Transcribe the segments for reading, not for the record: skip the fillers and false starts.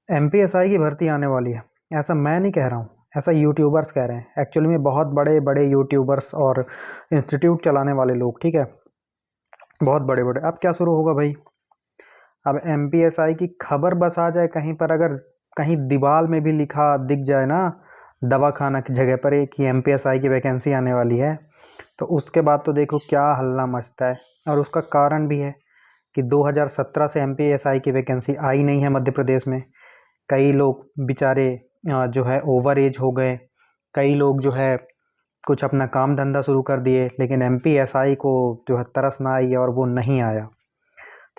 MPSI की भर्ती आने वाली है, ऐसा मैं नहीं कह रहा हूँ, ऐसा यूट्यूबर्स कह रहे हैं। एक्चुअली में बहुत बड़े बड़े यूट्यूबर्स और इंस्टीट्यूट चलाने वाले लोग, ठीक है, बहुत बड़े बड़े। अब क्या शुरू होगा भाई, अब एमपीएसआई की खबर बस आ जाए कहीं पर, अगर कहीं दीवार में भी लिखा दिख जाए ना दवा खाना की जगह पर एक कि एमपीएसआई की वैकेंसी आने वाली है, तो उसके बाद तो देखो क्या हल्ला मचता है। और उसका कारण भी है कि 2017 से एमपीएसआई की वैकेंसी आई नहीं है मध्य प्रदेश में। कई लोग बेचारे जो है ओवर एज हो गए, कई लोग जो है कुछ अपना काम धंधा शुरू कर दिए, लेकिन एमपीएसआई को जो है तरस ना आई और वो नहीं आया।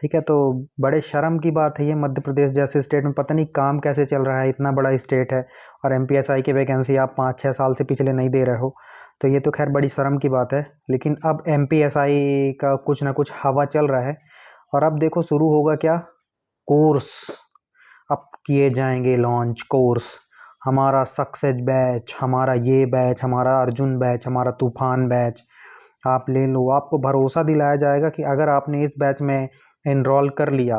ठीक है, तो बड़े शर्म की बात है ये, मध्य प्रदेश जैसे स्टेट में पता नहीं काम कैसे चल रहा है, इतना बड़ा स्टेट है और एमपीएसआई की वैकेंसी आप 5-6 साल से पिछले नहीं दे रहे हो। तो ये तो खैर बड़ी शर्म की बात है। लेकिन अब एमपीएसआई का कुछ ना कुछ हवा चल रहा है। और अब देखो शुरू होगा क्या, कोर्स अब किए जाएंगे लॉन्च। कोर्स हमारा सक्सेस बैच, हमारा ये बैच, हमारा अर्जुन बैच, हमारा तूफान बैच, आप ले लो। आपको भरोसा दिलाया जाएगा कि अगर आपने इस बैच में एनरोल कर लिया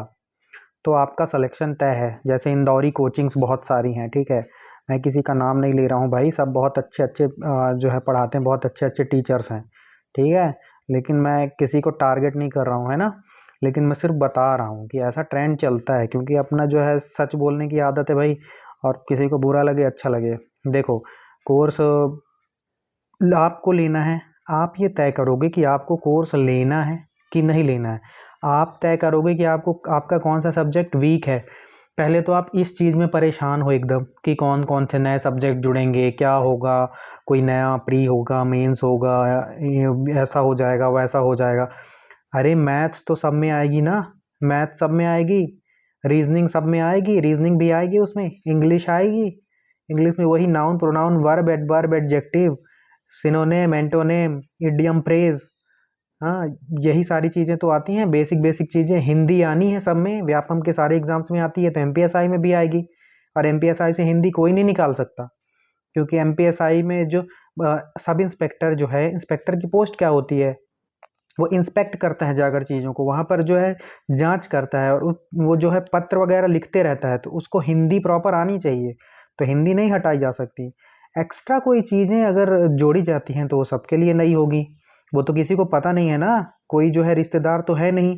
तो आपका सिलेक्शन तय है। जैसे इंदौरी कोचिंग्स बहुत सारी हैं, ठीक है, मैं किसी का नाम नहीं ले रहा हूँ भाई, सब बहुत अच्छे अच्छे जो है पढ़ाते हैं, बहुत अच्छे अच्छे टीचर्स हैं, ठीक है। लेकिन मैं किसी को टारगेट नहीं कर रहा हूँ, है ना। लेकिन मैं सिर्फ बता रहा हूँ कि ऐसा ट्रेंड चलता है, क्योंकि अपना जो है सच बोलने की आदत है भाई, और किसी को बुरा लगे अच्छा लगे। देखो, कोर्स आपको लेना है, आप ये तय करोगे कि आपको कोर्स लेना है कि नहीं लेना है। आप तय करोगे कि आपको आपका कौन सा सब्जेक्ट वीक है। पहले तो आप इस चीज़ में परेशान हो एकदम कि कौन कौन से नए सब्जेक्ट जुड़ेंगे, क्या होगा, कोई नया प्री होगा, मेंस होगा, ऐसा हो जाएगा वैसा हो जाएगा। अरे मैथ्स तो सब में आएगी ना, मैथ्स सब में आएगी, रीजनिंग सब में आएगी, रीजनिंग भी आएगी उसमें, इंग्लिश आएगी, इंग्लिश में वही noun pronoun verb adverb adjective, synonym antonym idiom phrase, हाँ, यही सारी चीज़ें तो आती हैं, बेसिक बेसिक चीज़ें। हिंदी आनी है सब में, व्यापम के सारे एग्जाम्स में आती है, तो एमपीएसआई में भी आएगी। और एमपीएसआई से हिंदी कोई नहीं निकाल सकता, क्योंकि एमपीएसआई में जो सब इंस्पेक्टर जो है, इंस्पेक्टर की पोस्ट क्या होती है, वो इंस्पेक्ट करता है जाकर चीज़ों को, वहाँ पर जो है जांच करता है, और वो जो है पत्र वगैरह लिखते रहता है, तो उसको हिंदी प्रॉपर आनी चाहिए, तो हिंदी नहीं हटाई जा सकती। एक्स्ट्रा कोई चीज़ें अगर जोड़ी जाती हैं तो वो सबके लिए नई होगी। वो तो किसी को पता नहीं है ना, कोई जो है रिश्तेदार तो है नहीं,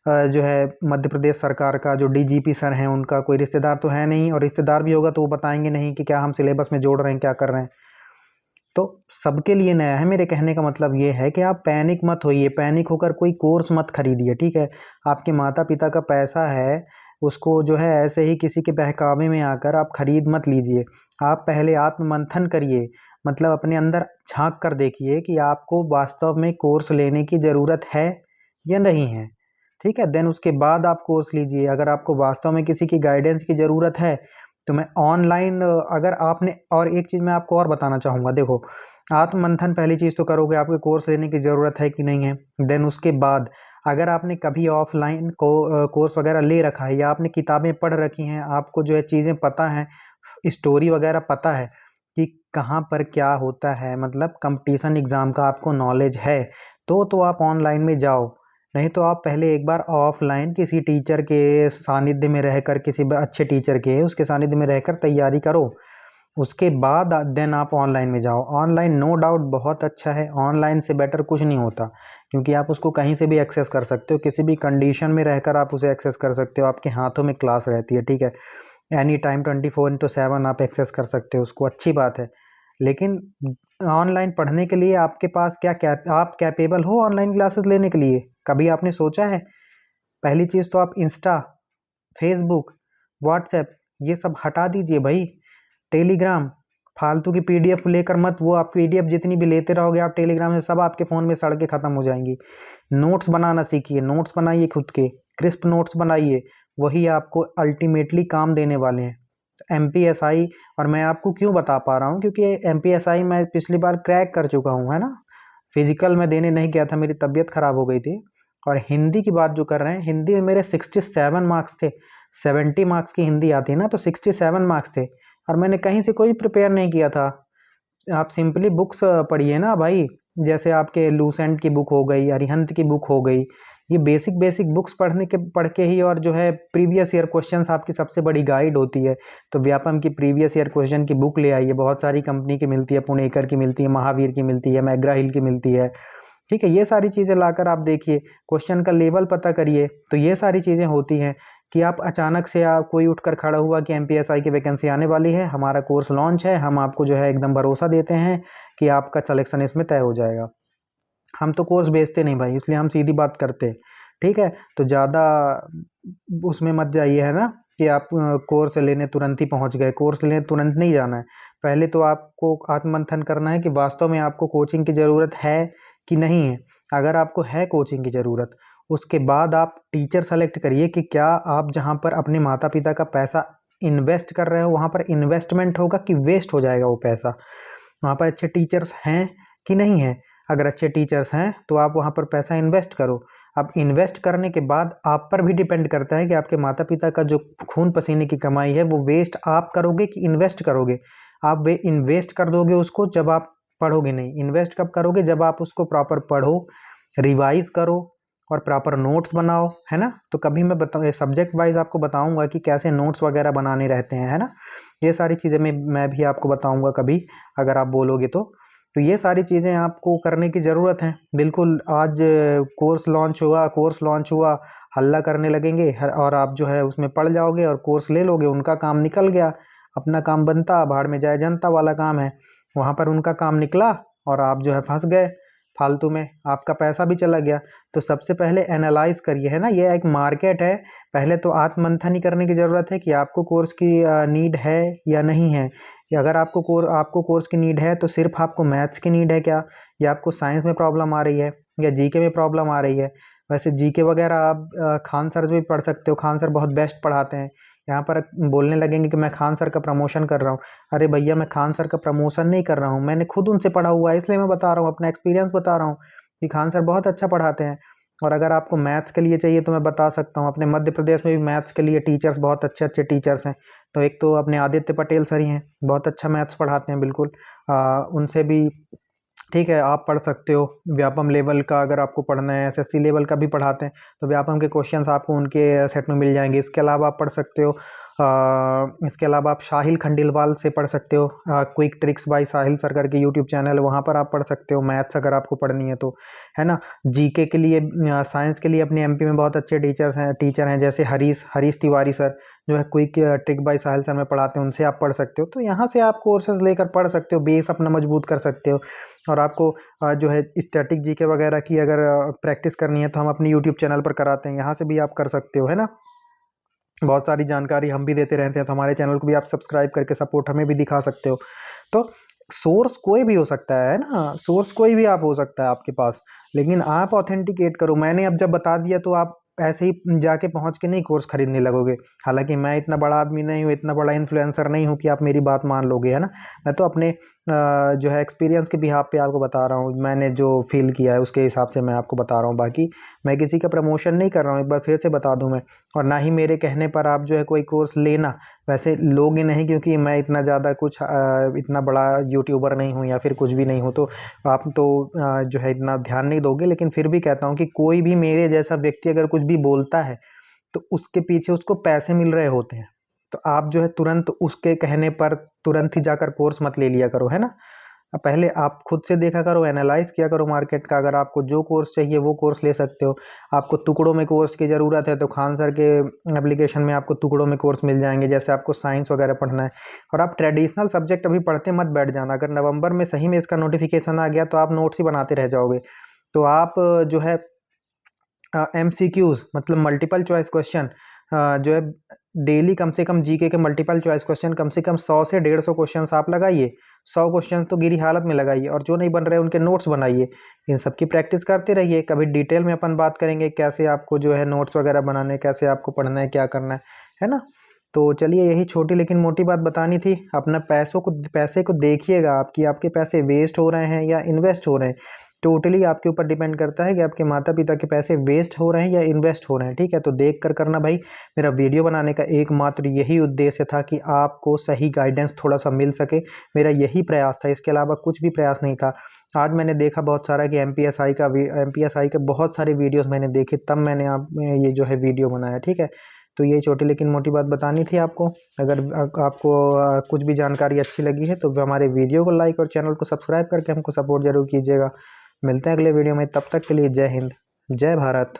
जो है मध्य प्रदेश सरकार का जो डीजीपी सर हैं उनका कोई रिश्तेदार तो है नहीं, और रिश्तेदार भी होगा तो वो बताएंगे नहीं कि क्या हम सिलेबस में जोड़ रहे हैं, क्या कर रहे हैं। तो सबके लिए नया है। मेरे कहने का मतलब ये है कि आप पैनिक मत होइए, पैनिक होकर कोई कोर्स मत खरीदिए, ठीक है। आपके माता पिता का पैसा है, उसको जो है ऐसे ही किसी के बहकावे में आकर आप खरीद मत लीजिए। आप पहले आत्ममंथन करिए, मतलब अपने अंदर झांक कर देखिए कि आपको वास्तव में कोर्स लेने की ज़रूरत है या नहीं है, ठीक है। देन उसके बाद आप कोर्स लीजिए। अगर आपको वास्तव में किसी की गाइडेंस की ज़रूरत है तो मैं ऑनलाइन, अगर आपने, और एक चीज़ मैं आपको और बताना चाहूँगा, देखो, आत्ममंथन पहली चीज़ तो करोगे आपके कोर्स लेने की ज़रूरत है कि नहीं है। देन उसके बाद अगर आपने कभी ऑफलाइन कोर्स वगैरह ले रखा है, या आपने किताबें पढ़ रखी हैं, आपको जो है चीज़ें पता हैं, स्टोरी वगैरह पता है कि कहाँ पर क्या होता है, मतलब कंपटीशन एग्ज़ाम का आपको नॉलेज है, तो आप ऑनलाइन में जाओ। नहीं तो आप पहले एक बार ऑफलाइन किसी टीचर के सानिध्य में रहकर, किसी अच्छे टीचर के उसके सानिध्य में रहकर तैयारी करो, उसके बाद देन आप ऑनलाइन में जाओ। ऑनलाइन नो डाउट बहुत अच्छा है, ऑनलाइन से बेटर कुछ नहीं होता, क्योंकि आप उसको कहीं से भी एक्सेस कर सकते हो, किसी भी कंडीशन में रहकर आप उसे एक्सेस कर सकते हो, आपके हाथों में क्लास रहती है, ठीक है। एनी टाइम 24/7 आप एक्सेस कर सकते हो उसको, अच्छी बात है। लेकिन ऑनलाइन पढ़ने के लिए आपके पास क्या आप कैपेबल हो ऑनलाइन क्लासेस लेने के लिए, कभी आपने सोचा है? पहली चीज़ तो आप इंस्टा, फेसबुक, व्हाट्सएप ये सब हटा दीजिए भाई। टेलीग्राम, फालतू की पीडीएफ लेकर मत, वो आप पीडीएफ जितनी भी लेते रहोगे आप टेलीग्राम से, सब आपके फ़ोन में सड़ के ख़त्म हो जाएंगी। नोट्स बनाना सीखिए, नोट्स बनाइए खुद के, क्रिस्प नोट्स बनाइए, वही आपको अल्टीमेटली काम देने वाले हैं। एमपीएसआई, और मैं आपको क्यों बता पा रहा हूँ, क्योंकि एमपीएसआई मैं पिछली बार क्रैक कर चुका हूँ, है ना। फिजिकल में देने नहीं गया था, मेरी तबीयत खराब हो गई थी। और हिंदी की बात जो कर रहे हैं, हिंदी में मेरे 67 मार्क्स थे। 70 मार्क्स की हिंदी आती है ना, तो 67 मार्क्स थे, और मैंने कहीं से कोई प्रिपेयर नहीं किया था। आप सिंपली बुक्स पढ़िए ना भाई, जैसे आपके लूसेंट की बुक हो गई, अरिहंत की बुक हो गई, ये बेसिक बेसिक बुक्स पढ़ के ही, और जो है प्रीवियस ईयर क्वेश्चंस आपकी सबसे बड़ी गाइड होती है। तो व्यापम की प्रीवियस ईयर क्वेश्चन की बुक ले आइए, बहुत सारी कंपनी की मिलती है, पुणेकर की मिलती है, महावीर की मिलती है, मैग्रा हिल की मिलती है, ठीक है। ये सारी चीज़ें लाकर आप देखिए, क्वेश्चन का लेवल पता करिए। तो ये सारी चीज़ें होती हैं कि आप अचानक से आप कोई उठकर खड़ा हुआ कि एमपीएसआई की वैकेंसी आने वाली है, हमारा कोर्स लॉन्च है, हम आपको जो है एकदम भरोसा देते हैं कि आपका सिलेक्शन इसमें तय हो जाएगा। हम तो कोर्स बेचते नहीं भाई, इसलिए हम सीधी बात करते हैं, ठीक है। तो ज़्यादा उसमें मत जाइए, है ना, कि आप कोर्स लेने तुरंत ही पहुंच गए। कोर्स लेने तुरंत नहीं जाना है, पहले तो आपको आत्ममंथन करना है कि वास्तव में आपको कोचिंग की ज़रूरत है कि नहीं है। अगर आपको है कोचिंग की ज़रूरत, उसके बाद आप टीचर सेलेक्ट करिए कि क्या आप जहाँ पर अपने माता पिता का पैसा इन्वेस्ट कर रहे हो वहाँ पर इन्वेस्टमेंट होगा कि वेस्ट हो जाएगा वो पैसा, वहाँ पर अच्छे टीचर्स हैं कि नहीं हैं। अगर अच्छे टीचर्स हैं तो आप वहाँ पर पैसा इन्वेस्ट करो। अब इन्वेस्ट करने के बाद आप पर भी डिपेंड करता है कि आपके माता पिता का जो खून पसीने की कमाई है वो वेस्ट आप करोगे कि इन्वेस्ट करोगे। आप वे इन्वेस्ट कर दोगे उसको जब आप पढ़ोगे नहीं, इन्वेस्ट कब करोगे, जब आप उसको प्रॉपर पढ़ो, रिवाइज करो और प्रॉपर नोट्स बनाओ, है ना। तो कभी मैं बताऊँ सब्जेक्ट वाइज आपको बताऊंगा कि कैसे नोट्स वगैरह बनाने रहते हैं, है ना। ये सारी चीज़ें मैं भी आपको बताऊंगा कभी, अगर आप बोलोगे तो ये सारी चीज़ें आपको करने की ज़रूरत है। बिल्कुल आज कोर्स लॉन्च हुआ, हल्ला करने लगेंगे और आप जो है उसमें पड़ जाओगे और कोर्स ले लोगे, उनका काम निकल गया। अपना काम बनता भाड़ में जाए जनता वाला काम है, वहाँ पर उनका काम निकला और आप जो है फंस गए फालतू में, आपका पैसा भी चला गया। तो सबसे पहले एनालाइज करिए, है ना, ये एक मार्केट है। पहले तो आत्ममंथन ही करने की ज़रूरत है कि आपको कोर्स की नीड है या नहीं है। कि अगर आपको कोर्स की नीड है तो सिर्फ आपको मैथ्स की नीड है क्या, या आपको साइंस में प्रॉब्लम आ रही है, या जीके में प्रॉब्लम आ रही है। वैसे जीके वगैरह आप खान सर से भी पढ़ सकते हो, खान सर बहुत बेस्ट पढ़ाते हैं। यहाँ पर बोलने लगेंगे कि मैं खान सर का प्रमोशन कर रहा हूँ। अरे भैया, मैं खान सर का प्रमोशन नहीं कर रहा हूँ, मैंने खुद उनसे पढ़ा हुआ है, इसलिए मैं बता रहा हूँ, अपना एक्सपीरियंस बता रहा हूँ कि खान सर बहुत अच्छा पढ़ाते हैं। और अगर आपको मैथ्स के लिए चाहिए तो मैं बता सकता हूँ, अपने मध्य प्रदेश में भी मैथ्स के लिए टीचर्स बहुत अच्छे अच्छे टीचर्स हैं। तो एक तो अपने आदित्य पटेल सर ही हैं, बहुत अच्छा मैथ्स पढ़ाते हैं बिल्कुल, उनसे भी ठीक है आप पढ़ सकते हो। व्यापम लेवल का अगर आपको पढ़ना है, एसएससी लेवल का भी पढ़ाते हैं, तो व्यापम के क्वेश्चंस आपको उनके सेट में मिल जाएंगे। इसके अलावा आप पढ़ सकते हो इसके अलावा आप साहिल खंडेलवाल से पढ़ सकते हो, क्विक ट्रिक्स बाय साहिल सर करके यूट्यूब चैनल है, वहाँ पर आप पढ़ सकते हो मैथ्स अगर आपको पढ़नी है तो, है ना। जीके के लिए साइंस के लिए अपने एमपी में बहुत अच्छे टीचर हैं जैसे हरीश हरीश तिवारी सर, जो है क्विक ट्रिक बाय साहिल सर में पढ़ाते हैं, उनसे आप पढ़ सकते हो। तो यहाँ से आप कोर्सेज लेकर पढ़ सकते हो, बेस अपना मजबूत कर सकते हो। और आपको जो है स्टैटिक जीके वगैरह की अगर प्रैक्टिस करनी है तो हम अपनी यूट्यूब चैनल पर कराते हैं, यहाँ से भी आप कर सकते हो, है ना। बहुत सारी जानकारी हम भी देते रहते हैं, तो हमारे चैनल को भी आप सब्सक्राइब करके सपोर्ट हमें भी दिखा सकते हो। तो सोर्स कोई भी हो सकता है ना, सोर्स कोई भी आप हो सकता है आपके पास, लेकिन आप ऑथेंटिकेट करो। मैंने अब जब बता दिया तो आप ऐसे ही जाके पहुंच के नहीं कोर्स खरीदने लगोगे। हालांकि मैं इतना बड़ा आदमी नहीं हूँ, इतना बड़ा इन्फ्लुएंसर नहीं हूँ कि आप मेरी बात मान लोगे, है ना। मैं तो अपने जो है एक्सपीरियंस के बिहाफ पे आपको बता रहा हूँ, मैंने जो फील किया है उसके हिसाब से मैं आपको बता रहा हूँ। बाकी मैं किसी का प्रमोशन नहीं कर रहा हूँ, एक बार फिर से बता दूँ मैं। और ना ही मेरे कहने पर आप जो है कोई कोर्स लेना, वैसे लोगे नहीं, क्योंकि मैं इतना ज़्यादा कुछ इतना बड़ा यूट्यूबर नहीं हूँ या फिर कुछ भी नहीं हूँ, तो आप तो जो है इतना ध्यान नहीं दोगे। लेकिन फिर भी कहता हूँ कि कोई भी मेरे जैसा व्यक्ति अगर कुछ भी बोलता है तो उसके पीछे उसको पैसे मिल रहे होते हैं। तो आप जो है तुरंत उसके कहने पर तुरंत ही जाकर कोर्स मत ले लिया करो, है ना। पहले आप खुद से देखा करो, एनालाइज किया करो मार्केट का। अगर आपको जो कोर्स चाहिए वो कोर्स ले सकते हो। आपको टुकड़ों में कोर्स की ज़रूरत है तो खान सर के एप्लीकेशन में आपको टुकड़ों में कोर्स मिल जाएंगे, जैसे आपको साइंस वगैरह पढ़ना है। और आप ट्रेडिशनल सब्जेक्ट अभी पढ़ते मत बैठ जाना, अगर नवंबर में सही में इसका नोटिफिकेशन आ गया तो आप नोट्स ही बनाते रह जाओगे। तो आप जो है एमसीक्यूज मतलब मल्टीपल चॉइस क्वेश्चन जो है डेली कम से कम जीके के मल्टीपल चॉइस क्वेश्चन कम से कम 100 से 150 क्वेश्चन आप लगाइए। 100 क्वेश्चन तो गिरी हालत में लगाइए, और जो नहीं बन रहे उनके नोट्स बनाइए। इन सब की प्रैक्टिस करते रहिए। कभी डिटेल में अपन बात करेंगे कैसे आपको जो है नोट्स वगैरह बनाने, कैसे आपको पढ़ना है, क्या करना है ना। तो चलिए, यही छोटी लेकिन मोटी बात बतानी थी। अपना पैसे को देखिएगा आप कि आपके पैसे वेस्ट हो रहे हैं या इन्वेस्ट हो रहे हैं। टोटली आपके ऊपर डिपेंड करता है कि आपके माता पिता के पैसे वेस्ट हो रहे हैं या इन्वेस्ट हो रहे हैं, ठीक है। तो देख कर करना भाई। मेरा वीडियो बनाने का एकमात्र यही उद्देश्य था कि आपको सही गाइडेंस थोड़ा सा मिल सके, मेरा यही प्रयास था, इसके अलावा कुछ भी प्रयास नहीं था। आज मैंने देखा बहुत सारा कि एमपीएसआई के बहुत सारे वीडियोस मैंने देखे, तब मैंने आप ये जो है वीडियो बनाया, ठीक है। तो ये छोटी लेकिन मोटी बात बतानी थी आपको। अगर आपको कुछ भी जानकारी अच्छी लगी है तो हमारे वीडियो को लाइक और चैनल को सब्सक्राइब करके हमको सपोर्ट जरूर कीजिएगा। मिलते हैं अगले वीडियो में, तब तक के लिए जय हिंद, जय भारत।